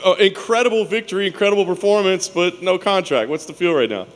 Oh, incredible victory, incredible performance, but no contract. What's the feel right now?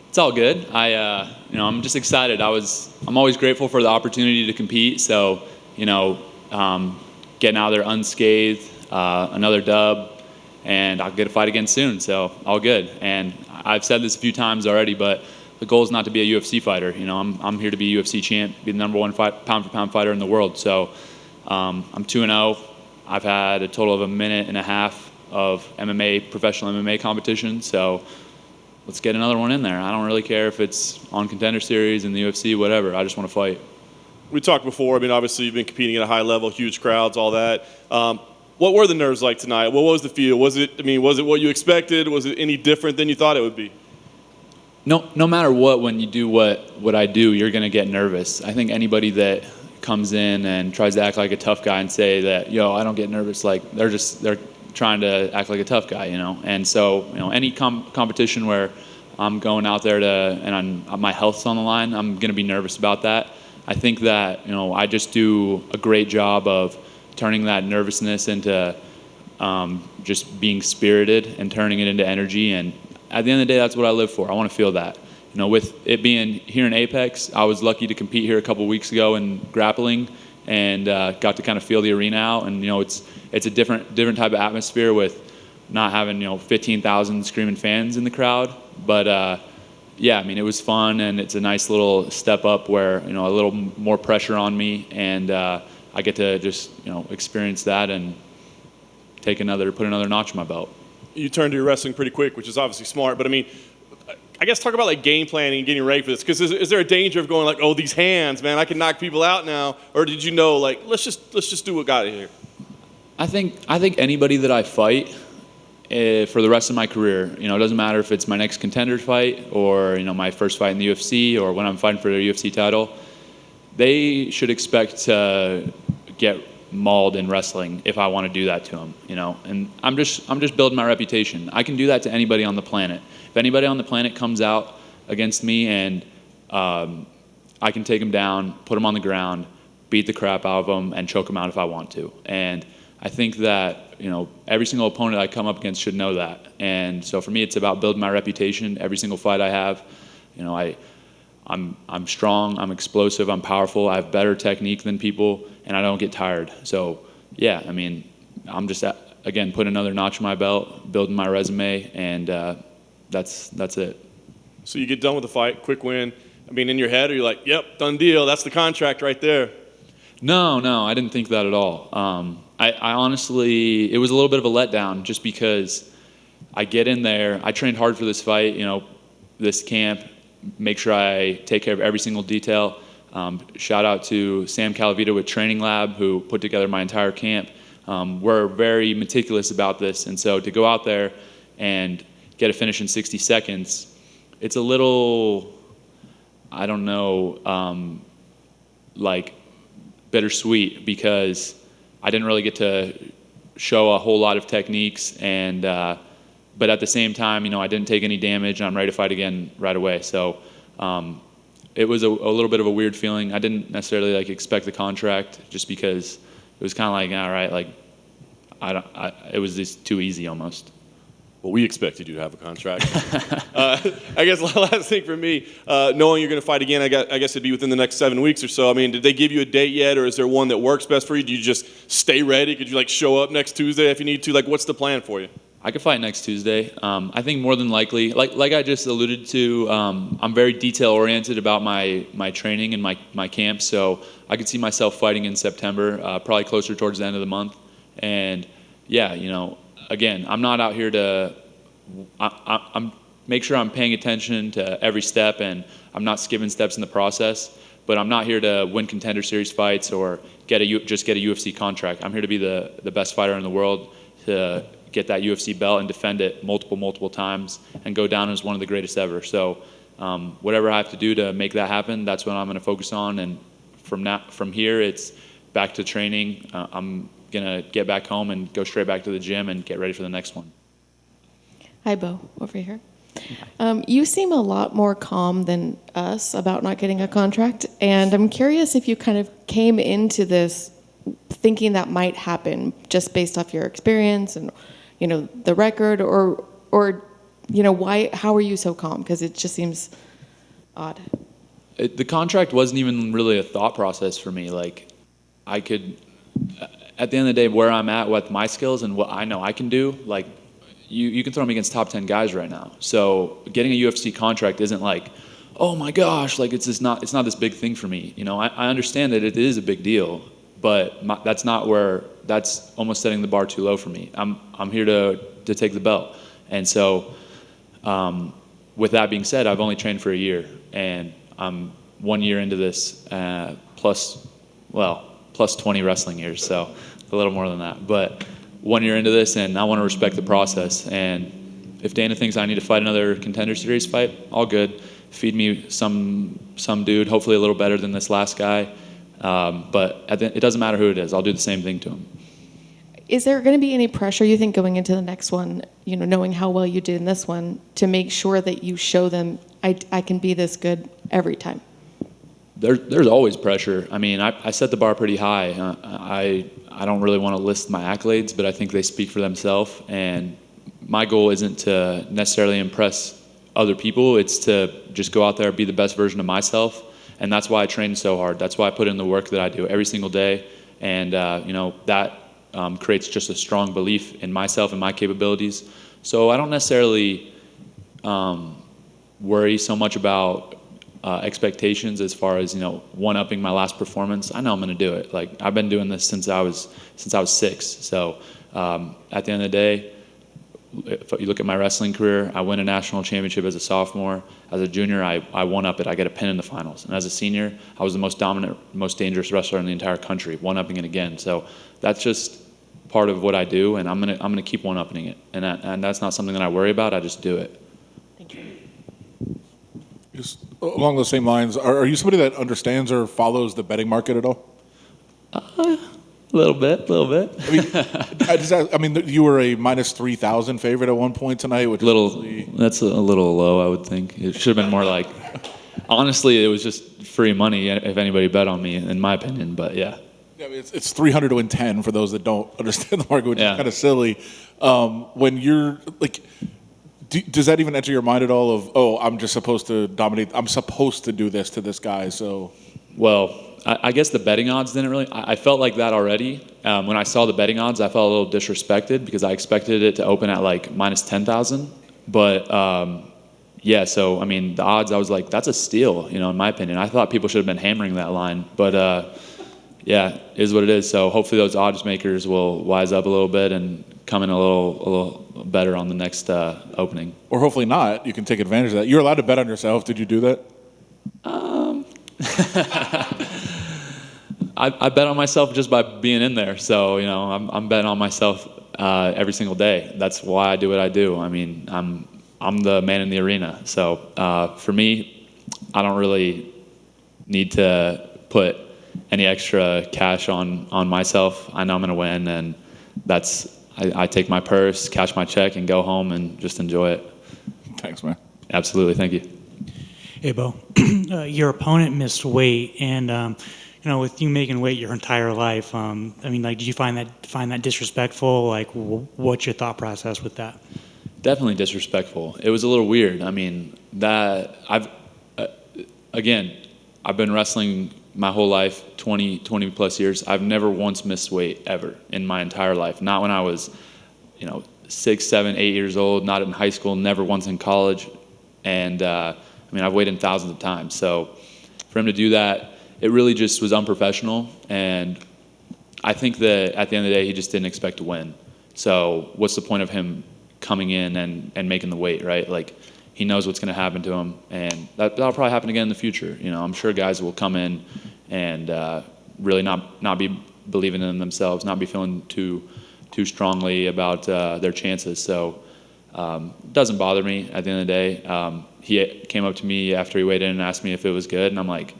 It's all good. I'm just excited. I'm always grateful for the opportunity to compete. So, getting out of there unscathed, another dub, and I'll get a fight again soon. So, all good. And I've said this a few times already, but the goal is not to be a UFC fighter. I'm here to be a UFC champ, be the number one pound for pound fighter in the world. So, I'm 2-0. I've had a total of a minute and a half of professional MMA competition. So, let's get another one in there. I don't really care if it's on Contender Series, in the UFC, whatever. I just want to fight. We talked before. I mean, obviously, you've been competing at a high level, huge crowds, all that. What were the nerves like tonight? What was the feel? Was it what you expected? Was it any different than you thought it would be? No matter what, when you do what I do, you're going to get nervous. I think anybody that comes in and tries to act like a tough guy and say that, I don't get nervous, like they're trying to act like a tough guy, And so, any competition where I'm going out there and my health's on the line, I'm going to be nervous about that. I think that, I just do a great job of turning that nervousness into just being spirited and turning it into energy. And at the end of the day, that's what I live for. I want to feel that. With it being here in Apex, I was lucky to compete here a couple weeks ago in grappling and got to kind of feel the arena out. And, it's a different type of atmosphere with not having, 15,000 screaming fans in the crowd. But, it was fun, and it's a nice little step up where, a little more pressure on me, and I get to just, experience that and put another notch in my belt. You turned to your wrestling pretty quick, which is obviously smart. But, I guess talk about like game planning and getting ready for this. Because is there a danger of going like, oh, these hands, man, I can knock people out now? Or did you know, like, let's just do what got it here? I think anybody that I fight for the rest of my career, it doesn't matter if it's my next Contender fight or, my first fight in the UFC or when I'm fighting for the UFC title, they should expect to get mauled in wrestling if I want to do that to them, And I'm just building my reputation. I can do that to anybody on the planet. If anybody on the planet comes out against me and I can take them down, put them on the ground, beat the crap out of them, and choke them out if I want to. And I think that, every single opponent I come up against should know that. And so for me, it's about building my reputation. Every single fight I have, I'm strong, I'm explosive, I'm powerful, I have better technique than people, and I don't get tired. So, yeah, I'm just, again, putting another notch in my belt, building my resume, and that's it. So you get done with the fight, quick win. In your head, are you like, yep, done deal, that's the contract right there? No, I didn't think that at all. I honestly, it was a little bit of a letdown just because I get in there, I trained hard for this fight, this camp, make sure I take care of every single detail. Shout out to Sam Calavita with Training Lab, who put together my entire camp. We're very meticulous about this, and so to go out there and get a finish in 60 seconds, it's a little, I don't know, like bittersweet because I didn't really get to show a whole lot of techniques, and but at the same time, I didn't take any damage, and I'm ready to fight again right away. So it was a little bit of a weird feeling. I didn't necessarily expect the contract just because it was kind of like, all right, it was just too easy almost. Well, we expected you to have a contract. I guess the last thing for me, knowing you're going to fight again, I guess it'd be within the next 7 weeks or so. Did they give you a date yet, or is there one that works best for you? Do you just stay ready? Could you show up next Tuesday if you need to? What's the plan for you? I could fight next Tuesday. I think more than likely, like I just alluded to, I'm very detail oriented about my training and my camp. So I could see myself fighting in September, probably closer towards the end of the month. And yeah, again, I'm not out here to. I'm make sure I'm paying attention to every step, and I'm not skipping steps in the process. But I'm not here to win Contender Series fights or just get a UFC contract. I'm here to be the best fighter in the world, to get that UFC belt and defend it multiple times and go down as one of the greatest ever. So whatever I have to do to make that happen, that's what I'm going to focus on. And from here, it's back to training. I'm going to get back home and go straight back to the gym and get ready for the next one. Hi, Bo, over here. You seem a lot more calm than us about not getting a contract, and I'm curious if you kind of came into this thinking that might happen just based off your experience and the record, or how are you so calm? Because it just seems odd. The contract wasn't even really a thought process for me. Like, I could, at the end of the day, where I'm at with my skills and what I know I can do, like, you can throw me against top 10 guys right now. So getting a UFC contract isn't like, oh my gosh, like it's not this big thing for me. I understand that it is a big deal, but that's almost setting the bar too low for me. I'm here to take the belt. And so with that being said, I've only trained for a year, and I'm 1 year into this, plus 20 wrestling years, so a little more than that. But 1 year into this, and I want to respect the process. And if Dana thinks I need to fight another Contender Series fight, all good. Feed me some dude, hopefully a little better than this last guy. But it doesn't matter who it is. I'll do the same thing to him. Is there going to be any pressure, you think, going into the next one, knowing how well you did in this one, to make sure that you show them I can be this good every time? There's always pressure. I mean, I set the bar pretty high. I don't really want to list my accolades, but I think they speak for themselves. And my goal isn't to necessarily impress other people. It's to just go out there, be the best version of myself. And that's why I train so hard. That's why I put in the work that I do every single day. And, that creates just a strong belief in myself and my capabilities. So I don't necessarily worry so much about expectations as far as one-upping my last performance. I know I'm going to do it. Like, I've been doing this since I was 6. So at the end of the day, if you look at my wrestling career, I win a national championship as a sophomore. As a junior, I one-up it. I get a pin in the finals. And as a senior, I was the most dominant, most dangerous wrestler in the entire country, one-upping it again. So that's just part of what I do, and I'm gonna keep one-upping it. And that's not something that I worry about. I just do it. Thank you. Just along those same lines, are you somebody that understands or follows the betting market at all? A little bit. I mean, you were a minus 3,000 favorite at one point tonight, which that's a little low, I would think. It should have been more like, honestly, it was just free money if anybody bet on me, in my opinion. But yeah. Yeah, it's 300 to win 10 for those that don't understand the market, which is kind of silly. When you're like, does that even enter your mind at all of, oh, I'm just supposed to dominate, I'm supposed to do this to this guy, so. Well, I guess the betting odds didn't really, I felt like that already. When I saw the betting odds, I felt a little disrespected because I expected it to open at like minus 10,000. But yeah, so I mean, the odds, I was like, that's a steal, in my opinion. I thought people should have been hammering that line. But yeah, it is what it is. So hopefully those odds makers will wise up a little bit and come in a little better on the next opening. Or hopefully not. You can take advantage of that. You're allowed to bet on yourself. Did you do that? I bet on myself just by being in there. So, I'm betting on myself every single day. That's why I do what I do. I mean, I'm the man in the arena. So for me, I don't really need to put any extra cash on myself. I know I'm going to win, and I take my purse, cash my check, and go home and just enjoy it. Thanks, man. Absolutely. Thank you. Hey, Bo. Your opponent missed weight, and with you making weight your entire life, did you find that disrespectful? Like, what's your thought process with that? Definitely disrespectful. It was a little weird. I mean, I've been wrestling my whole life, 20 plus years. I've never once missed weight ever in my entire life. Not when I was, 6, 7, 8 years old, not in high school, never once in college. And I've weighed in thousands of times. So for him to do that, it really just was unprofessional. And I think that at the end of the day, he just didn't expect to win. So what's the point of him coming in and making the weight, right? Like, he knows what's going to happen to him, and that'll probably happen again in the future. I'm sure guys will come in and really not be believing in themselves, not be feeling too strongly about their chances. So it doesn't bother me at the end of the day. He came up to me after he weighed in and asked me if it was good, and I'm like,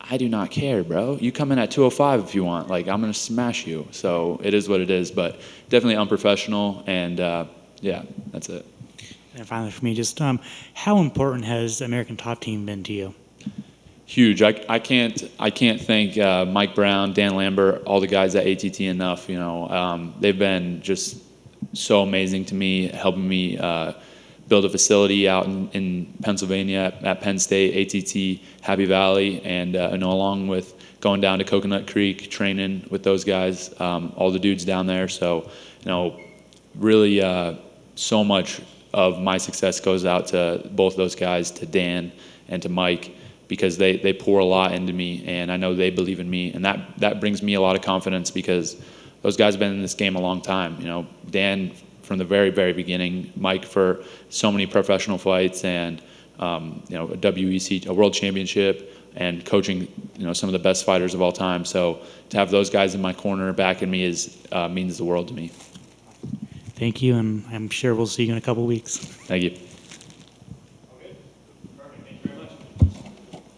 I do not care, bro. You come in at 205 if you want. Like, I'm going to smash you. So it is what it is, but definitely unprofessional, and yeah, that's it. And finally, for me, just how important has the American Top Team been to you? Huge. I can't thank Mike Brown, Dan Lambert, all the guys at ATT enough. They've been just so amazing to me, helping me build a facility out in Pennsylvania at Penn State, ATT, Happy Valley, and along with going down to Coconut Creek, training with those guys, all the dudes down there. So, really so much of my success goes out to both those guys, to Dan and to Mike, because they pour a lot into me, and I know they believe in me, and that brings me a lot of confidence because those guys have been in this game a long time. Dan from the very, very beginning, Mike for so many professional fights, and a WEC, a world championship, and coaching some of the best fighters of all time. So to have those guys in my corner backing me means the world to me. Thank you, and I'm sure we'll see you in a couple weeks. Thank you.